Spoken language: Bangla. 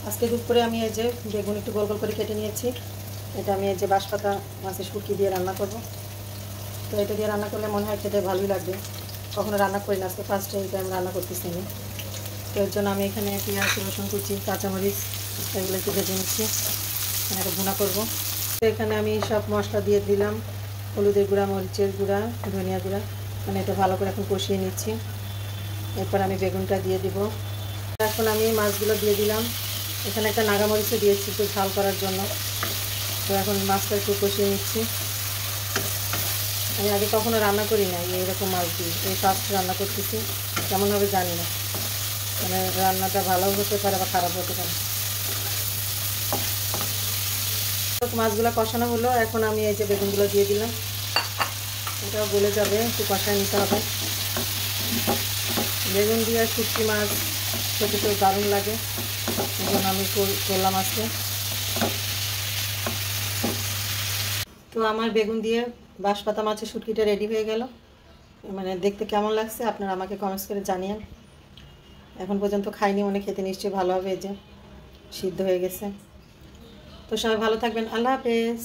আজকে দুপুরে আমি এই যে বেগুন একটু গোল গোল করে কেটে নিয়েছি। এটা আমি এই যে বাঁশপাতা মাছের শুটকি দিয়ে রান্না করব। তো এটা দিয়ে রান্না করলে মনে হয় খেতে ভালোই লাগবে। কখনো রান্না করি না, আজকে ফার্স্ট টাইম রান্না করতেছি আমি। তো এর জন্য আমি এখানে পেঁয়াজ, রসুন কুচি, কাঁচামরিচ এগুলো একটু ভেজে নিচ্ছি, এটা ভুনা করব। তো এখানে আমি সব মশলা দিয়ে দিলাম, হলুদের গুঁড়া, মরিচের গুঁড়া, ধনিয়া গুঁড়া, মানে এটা ভালো করে এখন কষিয়ে নিচ্ছি। এরপর আমি বেগুনটা দিয়ে দিব। এখন আমি মাছগুলো দিয়ে দিলাম। এখানে একটা নাগামরিচও দিয়েছি একটু ঝাল করার জন্য। তো এখন মাছটা একটু কষিয়ে নিচ্ছি। আমি আগে কখনো রান্না করি না এইরকম মাছ দিয়ে, এই ফার্স্ট রান্না করতেছি। কেমন হবে জানি না, মানে রান্নাটা ভালো হতে পারে বা খারাপ হতে পারে। মাছগুলো কষানো হলো, এখন আমি এই যে বেগুনগুলো দিয়ে দিলাম। এটাও গলে যাবে, একটু কষায় নিতে হবে। বেগুন দিয়ে শুটকি মাছ খেতে তো দারুণ লাগে, এই জন্য আমি করলাম আজকে। তো আমার বেগুন দিয়ে বাঁশপাতা মাছের শুটকিটা রেডি হয়ে গেল। মানে দেখতে কেমন লাগছে আপনারা আমাকে কমেন্টস করে জানিয়েন। এখন পর্যন্ত খাইনি, মনে খেতে নিশ্চয়ই ভালো হবে, এই যে সিদ্ধ হয়ে গেছে। তো সবাই ভালো থাকবেন, আল্লাহ হাফেজ।